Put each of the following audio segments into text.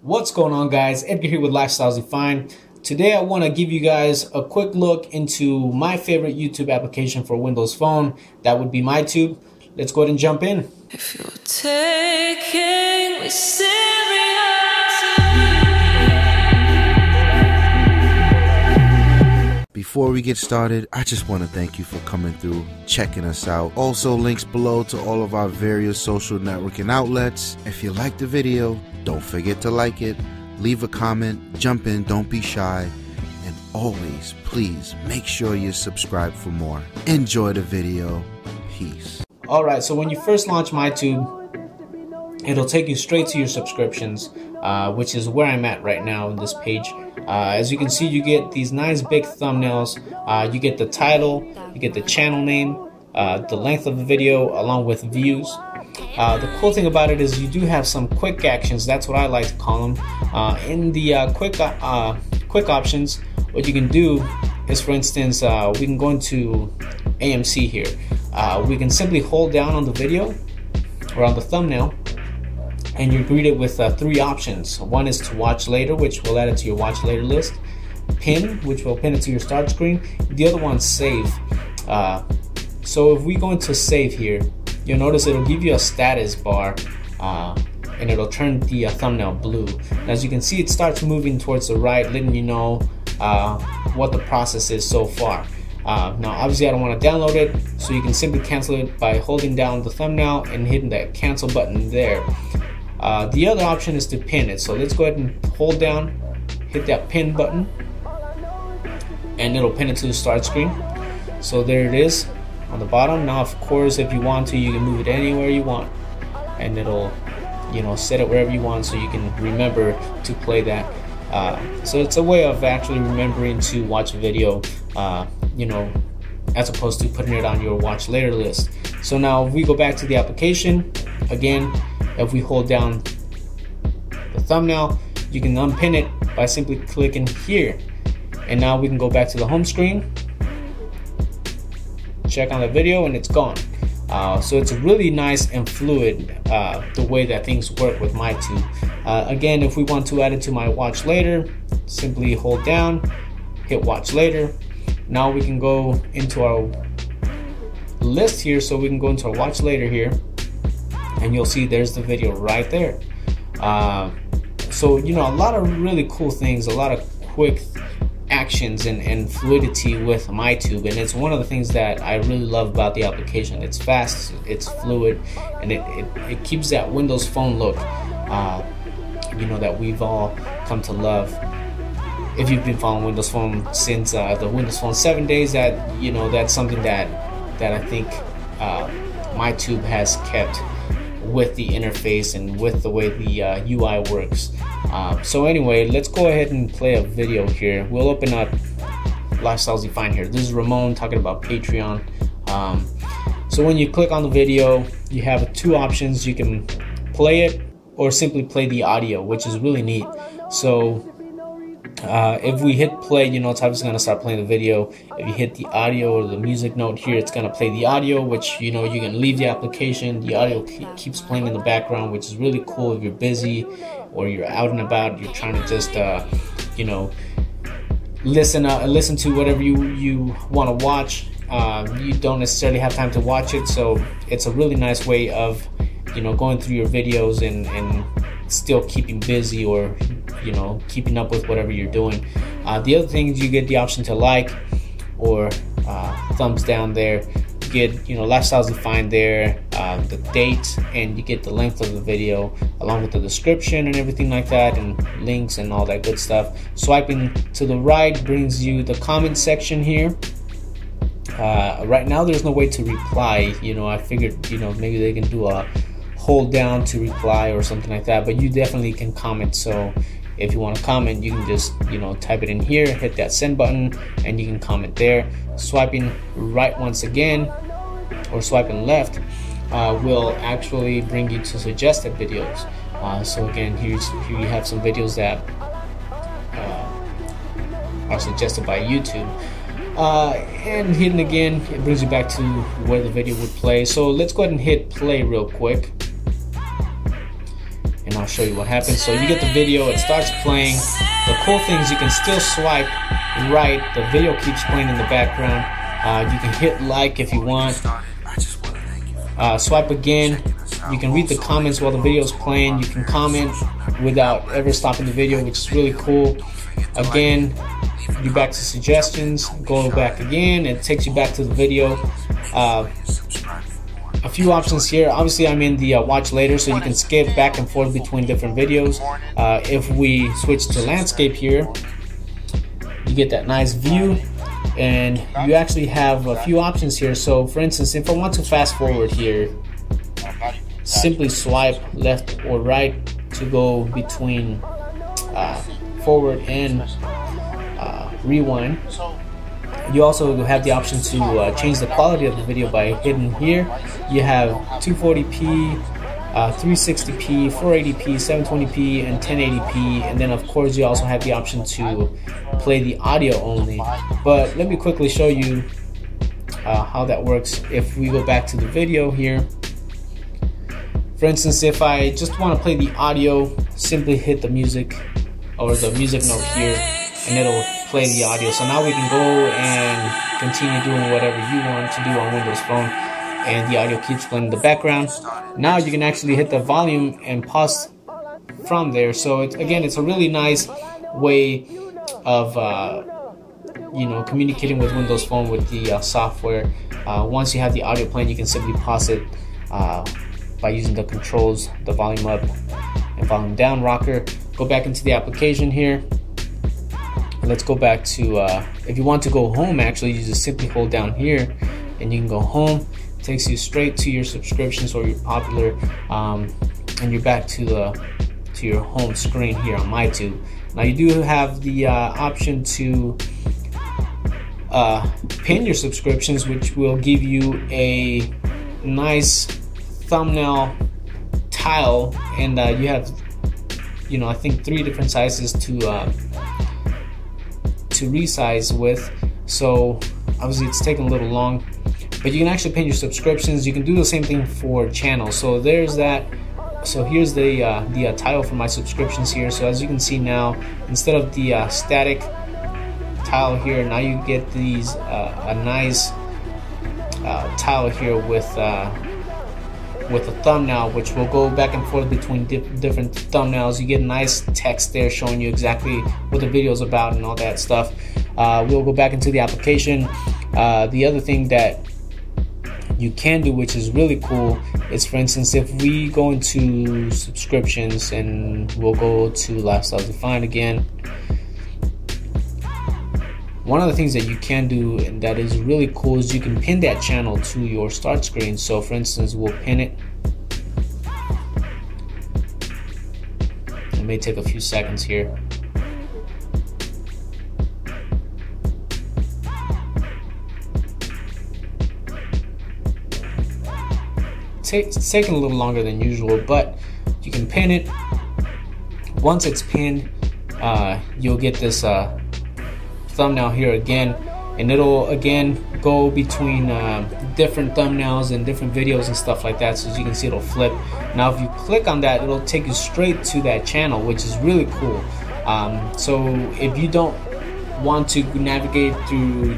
What's going on, guys? Edgar here with Lifestyles Defined. Today I want to give you guys a quick look into my favorite YouTube application for Windows Phone. That would be Mytube. Let's go ahead and jump in. If you're taking me seriously. Before we get started, I just want to thank you for coming through, checking us out. Also, links below to all of our various social networking outlets. If you liked the video, don't forget to like it, leave a comment, jump in, don't be shy, and always, please, make sure you're subscribed for more. Enjoy the video. Peace. Alright, so when you first launch Mytube, it'll take you straight to your subscriptions, which is where I'm at right now on this page. As you can see, you get these nice big thumbnails, you get the title, you get the channel name, the length of the video, along with views. The cool thing about it is you do have some quick actions. That's what I like to call them. In the quick options, what you can do is, for instance, we can go into AMC here. We can simply hold down on the video or on the thumbnail, and you're greeted with three options. One is to watch later, which will add it to your watch later list. Pin, which will pin it to your start screen. The other one's save. So if we go into save here, you'll notice it'll give you a status bar, and it'll turn the thumbnail blue. And as you can see, it starts moving towards the right, letting you know what the process is so far. Now obviously I don't want to download it, so you can simply cancel it by holding down the thumbnail and hitting that cancel button there. The other option is to pin it, so let's go ahead and hold down, hit that pin button, and it'll pin it to the start screen. So there it is on the bottom. Now of course, if you want to, you can move it anywhere you want, and it'll, set it wherever you want, so you can remember to play that. So it's a way of actually remembering to watch a video, as opposed to putting it on your watch later list. So now if we go back to the application again, if we hold down the thumbnail, you can unpin it by simply clicking here, and now we can go back to the home screen, check on the video, and it's gone. So it's really nice and fluid, the way that things work with Mytube. Again, if we want to add it to my watch later, simply hold down, hit watch later. Now we can go into our list here, so we can go into our watch later here, and you'll see there's the video right there. So a lot of really cool things, a lot of quick actions and fluidity with Mytube, and it's one of the things that I really love about the application. It's fast, it's fluid, and it keeps that Windows Phone look, that we've all come to love. If you've been following Windows Phone since the Windows Phone 7 days, that's something that I think Mytube has kept with the interface and with the way the UI works. So anyway, let's go ahead and play a video here. We'll open up Lifestyles Defined here. This is Ramon talking about Patreon. So when you click on the video, you have two options. You can play it or simply play the audio, which is really neat. So if we hit play, it's obviously going to start playing the video. If you hit the audio or the music note here, it's going to play the audio, which you can leave the application. The audio keeps playing in the background, which is really cool if you're busy or you're out and about. You're trying to just listen to whatever you want to watch. You don't necessarily have time to watch it, so it's a really nice way of going through your videos and still keeping busy, or keeping up with whatever you're doing. The other thing is you get the option to like or thumbs down there. You get Lifestyles Defined there, the date, and you get the length of the video along with the description and everything like that, and links and all that good stuff. Swiping to the right brings you the comment section here. Right now there's no way to reply. I figured maybe they can do a hold down to reply or something like that, but you definitely can comment. So if you want to comment, you can just type it in here, hit that send button, and you can comment there. Swiping right once again, or swiping left, will actually bring you to suggested videos. So again, here you have some videos that are suggested by YouTube. And hitting again, it brings you back to where the video would play. So let's go ahead and hit play real quick. And I'll show you what happens. So you get the video, it starts playing. The cool thing is you can still swipe right. The video keeps playing in the background. You can hit like if you want. Swipe again. You can read the comments while the video is playing. You can comment without ever stopping the video, which is really cool. Again, you're back to suggestions. Go back again. It takes you back to the video. A few options here. Obviously, I'm in the watch later, so you can skip back and forth between different videos. If we switch to landscape here, you get that nice view, and you actually have a few options here. So for instance, if I want to fast forward here, simply swipe left or right to go between forward and rewind. You also have the option to change the quality of the video by hitting here. You have 240p, 360p, 480p, 720p, and 1080p, and then of course you also have the option to play the audio only. But let me quickly show you how that works. If we go back to the video here, for instance, if I just want to play the audio, simply hit the music or the music note here, and it'll play the audio. So now we can go and continue doing whatever you want to do on Windows Phone, and the audio keeps playing in the background. Now you can actually hit the volume and pause from there. So it's a really nice way of communicating with Windows Phone with the software. Once you have the audio playing, you can simply pause it by using the controls, the volume up and volume down rocker. Go back into the application here. Let's go back to, if you want to go home, actually, you just simply hold down here and you can go home. It takes you straight to your subscriptions or your popular, and you're back to your home screen here on Mytube. Now you do have the option to pin your subscriptions, which will give you a nice thumbnail tile, and you have, I think 3 different sizes to resize with. So obviously it's taking a little long, but you can actually pin your subscriptions. You can do the same thing for channels. So there's that. So here's the tile for my subscriptions here. So as you can see now, instead of the static tile here, now you get these a nice tile here with a thumbnail, which will go back and forth between different thumbnails. You get nice text there showing you exactly what the video is about and all that stuff. We'll go back into the application. The other thing that you can do, which is really cool, is, for instance, if we go into subscriptions and we'll go to Lifestyles Defined again, one of the things that you can do and that is really cool is you can pin that channel to your start screen. So for instance, we'll pin it. It may take a few seconds here. It's taking a little longer than usual, but you can pin it. Once it's pinned, you'll get this thumbnail here again, and it'll again go between different thumbnails and different videos and stuff like that. So as you can see, it'll flip. Now if you click on that, it'll take you straight to that channel, which is really cool. So if you don't want to navigate through,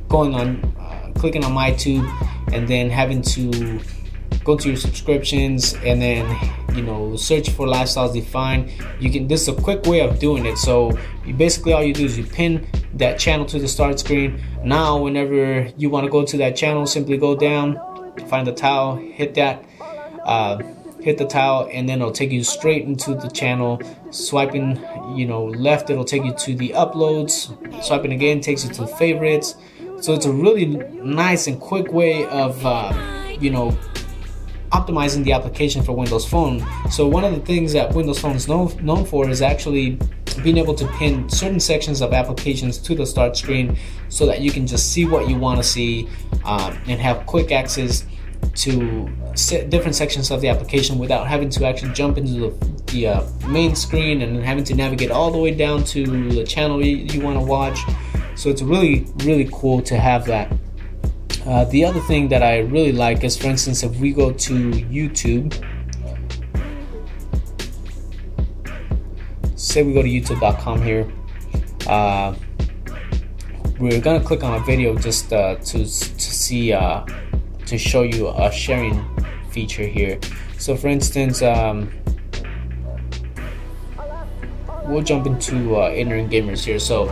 going on clicking on Mytube and then having to go to your subscriptions and then search for Lifestyles Defined, this is a quick way of doing it. So basically all you do is you pin that channel to the start screen. Now whenever you want to go to that channel, simply go down, find the tile, hit that, hit the tile, and then it'll take you straight into the channel. Swiping left, it'll take you to the uploads. Swiping again takes you to the favorites. So it's a really nice and quick way of optimizing the application for Windows Phone. So one of the things that Windows Phone is known for is actually being able to pin certain sections of applications to the start screen so that you can just see what you want to see and have quick access to different sections of the application without having to actually jump into the main screen and having to navigate all the way down to the channel you want to watch. So it's really, really cool to have that. The other thing that I really like is, for instance, if we go to YouTube say we go to youtube.com here. We're gonna click on a video just to see to show you a sharing feature here. So for instance, we'll jump into Ignorant Gamers here. So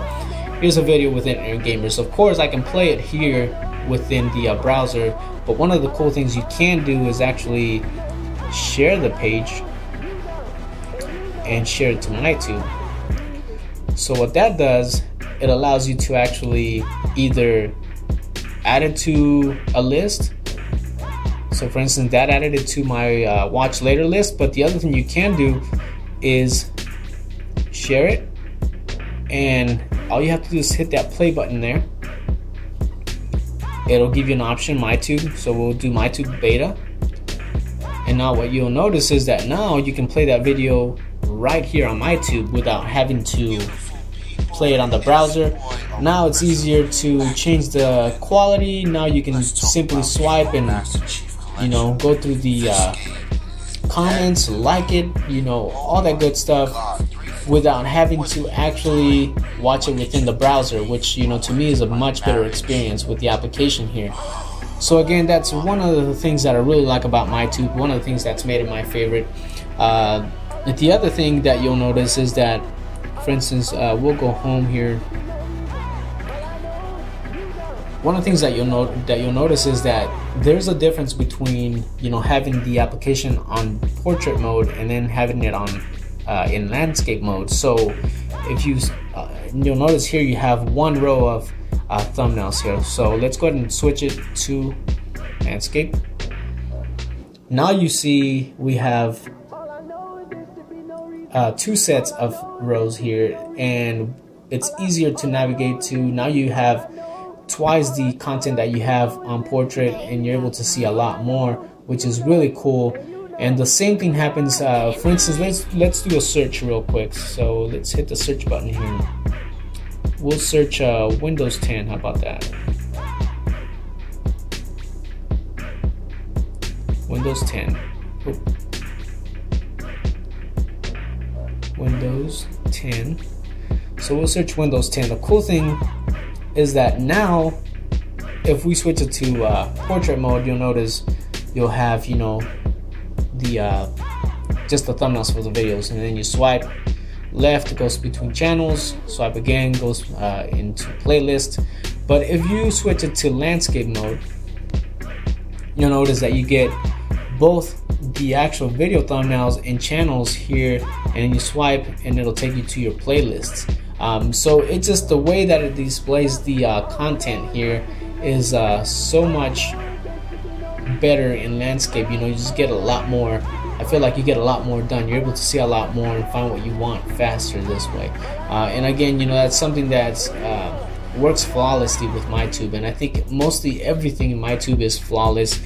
here's a video with Ignorant Gamers. Of course, I can play it here within the browser, but one of the cool things you can do is actually share the page and share it to Mytube. So what that does, it allows you to actually either add it to a list. So for instance, that added it to my watch later list, but the other thing you can do is share it, and all you have to do is hit that play button there. It'll give you an option, Mytube, so we'll do Mytube beta. And now what you'll notice is that now you can play that video right here on Mytube without having to play it on the browser. Now it's easier to change the quality. Now you can simply swipe and, you know, go through the comments, like it, you know, all that good stuff, without having to actually watch it within the browser, which, you know, to me is a much better experience with the application here. So again, that's one of the things that I really like about Mytube, one of the things that's made it my favorite. The other thing that you'll notice is that, for instance, we'll go home here. One of the things that you'll notice is that there's a difference between, you know, having the application on portrait mode and then having it on in landscape mode. So if you'll notice here you have one row of thumbnails here. So let's go ahead and switch it to landscape. Now you see we have two sets of rows here, and it's easier to navigate to. Now you have twice the content that you have on portrait, and you're able to see a lot more, which is really cool. And the same thing happens, for instance, let's do a search real quick. So let's hit the search button here. We'll search Windows 10, how about that? Windows 10. Oh. Windows 10. So we'll search Windows 10. The cool thing is that now, if we switch it to portrait mode, you'll notice you'll have, you know, the just the thumbnails for the videos, and then you swipe left, it goes between channels, swipe again, goes into playlist. But if you switch it to landscape mode, you'll notice that you get both the actual video thumbnails and channels here, and you swipe and it'll take you to your playlists. So it's just the way that it displays the content here is so much better in landscape. You know, you just get a lot more. I feel like you get a lot more done. You're able to see a lot more and find what you want faster this way. And again, you know, that's something that works flawlessly with Mytube, and I think mostly everything in Mytube is flawless.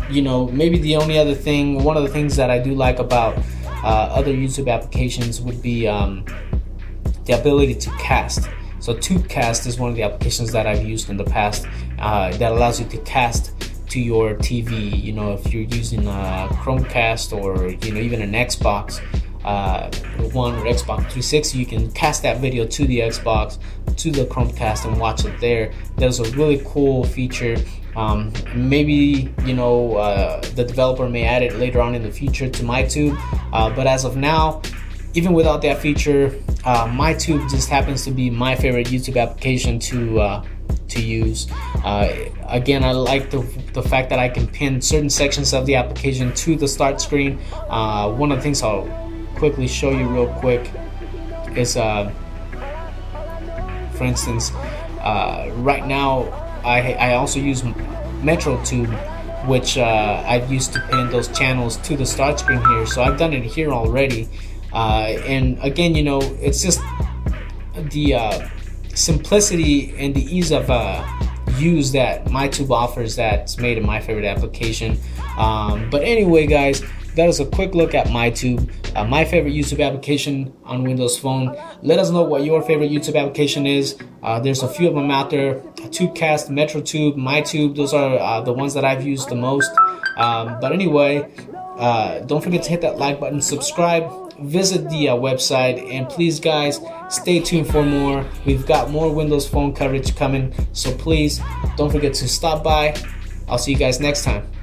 You know, maybe the only other thing, one of the things that I do like about other YouTube applications would be the ability to cast. So TubeCast is one of the applications that I've used in the past that allows you to cast to your TV. You know, if you're using a Chromecast or, you know, even an Xbox One or Xbox 360, you can cast that video to the Xbox, to the Chromecast, and watch it there. That's a really cool feature. Maybe, you know, the developer may add it later on in the future to Mytube, but as of now, even without that feature, Mytube just happens to be my favorite YouTube application to use. Again, I like the fact that I can pin certain sections of the application to the start screen. One of the things I'll quickly show you real quick is, for instance, right now I also use MetroTube, which I've used to pin those channels to the start screen here. So I've done it here already. And again, you know, it's just the simplicity and the ease of use that Mytube offers that's made it my favorite application. But anyway, guys, that was a quick look at Mytube, my favorite YouTube application on Windows Phone. Let us know what your favorite YouTube application is. There's a few of them out there: TubeCast, MetroTube, Mytube. Those are the ones that I've used the most. But anyway, don't forget to hit that like button, subscribe, visit the website, and please guys, stay tuned for more. We've got more Windows Phone coverage coming, so please don't forget to stop by. I'll see you guys next time.